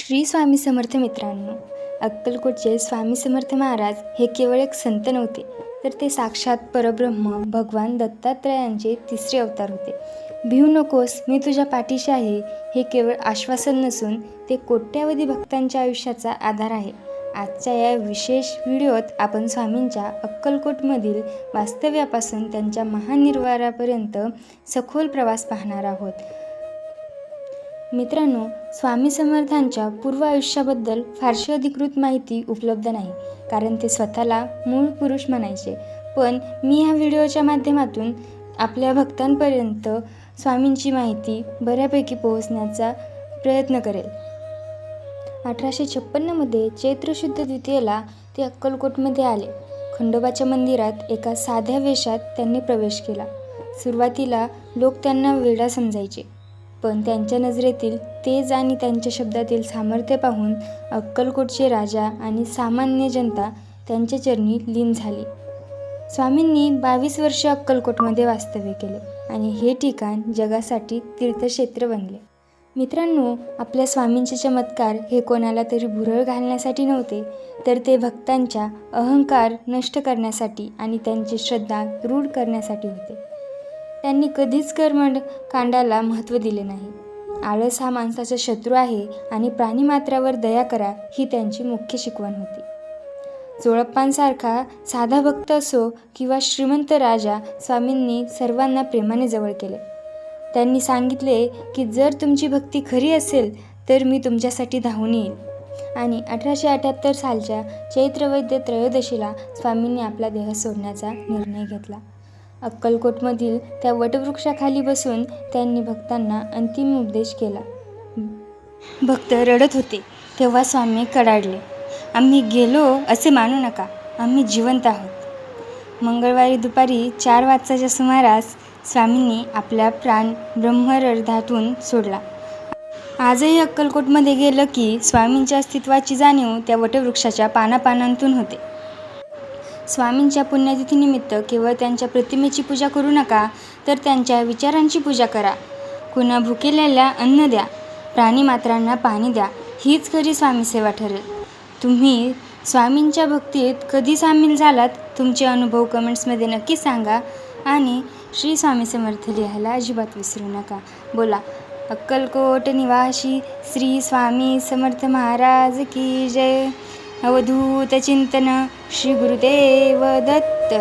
श्री स्वामी समर्थ मित्रांनो, अक्कलकोटचे स्वामी समर्थ महाराज हे केवळ एक संत नव्हते, तर ते साक्षात परब्रह्म भगवान दत्तात्रयांचे तिसरे अवतार होते. भिवू नकोस, मी तुझ्या पाठीशी आहे हे केवळ आश्वासन नसून ते कोट्यावधी भक्तांच्या आयुष्याचा आधार आहे. आजच्या या विशेष व्हिडिओत आपण स्वामींच्या अक्कलकोटमधील वास्तव्यापासून त्यांच्या महानिर्वाणापर्यंत सखोल प्रवास पाहणार आहोत. मित्रांनो, स्वामी समर्थांच्या पूर्व आयुष्याबद्दल फारशी अधिकृत माहिती उपलब्ध नाही, कारण ते स्वतःला मूळ पुरुष म्हणायचे. पण मी ह्या व्हिडिओच्या माध्यमातून आपल्या भक्तांपर्यंत स्वामींची माहिती बऱ्यापैकी पोहोचण्याचा प्रयत्न करेल. 1856मध्ये चैत्र शुद्ध द्वितीयेला ते अक्कलकोटमध्ये आले. खंडोबाच्या मंदिरात एका साध्या वेशात त्यांनी प्रवेश केला. सुरुवातीला लोक त्यांना वेडा समजायचे, पण त्यांच्या नजरेतील तेज आणि त्यांच्या शब्दातील सामर्थ्य पाहून अक्कलकोटचे राजा आणि सामान्य जनता त्यांच्या चरणी लीन झाली. स्वामींनी 22 वर्षे अक्कलकोटमध्ये वास्तव्य केले आणि हे ठिकाण जगासाठी तीर्थक्षेत्र बनले. मित्रांनो, आपल्या स्वामींचे चमत्कार हे कोणाला तरी भुरळ घालण्यासाठी नव्हते, तर ते भक्तांच्या अहंकार नष्ट करण्यासाठी आणि त्यांची श्रद्धा दृढ करण्यासाठी होते. त्यांनी कधीच कर्मकांडाला महत्त्व दिले नाही. आळस हा माणसाचा शत्रू आहे आणि प्राणीमात्रावर दया करा ही त्यांची मुख्य शिकवण होती. जोडप्पांसारखा साधा भक्त असो किंवा श्रीमंत राजा, स्वामींनी सर्वांना प्रेमाने जवळ केले. त्यांनी सांगितले की जर तुमची भक्ती खरी असेल तर मी तुमच्यासाठी धावून येईल. आणि 1878 सालच्या चैत्रवैद्य त्रयोदशीला स्वामींनी आपला देह सोडण्याचा निर्णय घेतला. अक्कलकोटमधील त्या वटवृक्षाखाली बसून त्यांनी भक्तांना अंतिम उपदेश केला. भक्त रडत होते तेव्हा स्वामी कडाडले, आम्ही गेलो असे मानू नका, आम्ही जिवंत आहोत. मंगळवारी दुपारी 4 वाजताच्या सुमारास स्वामींनी आपला प्राण ब्रह्मरंध्रातून सोडला. आजही अक्कलकोटमध्ये गेलं की स्वामींच्या अस्तित्वाची जाणीव त्या वटवृक्षाच्या पानापानांतून होते. स्वामींच्या पुण्यतिथीनिमित्त केवळ त्यांच्या प्रतिमेची पूजा करू नका, तर त्यांच्या विचारांची पूजा करा. कुणा भुकेलेल्या अन्न द्या, प्राणीमात्रांना पाणी द्या, हीच खरी स्वामीसेवा ठरेल. तुम्ही स्वामींच्या भक्तीत कधी सामील झालात, तुमचे अनुभव कमेंट्समध्ये नक्की सांगा आणि श्री स्वामी समर्थ लिहायला अजिबात विसरू नका. बोला अक्कलकोट निवासी श्री स्वामी समर्थ महाराज की जय. अवधूत चिंतन श्री गुरुदेव दत्त.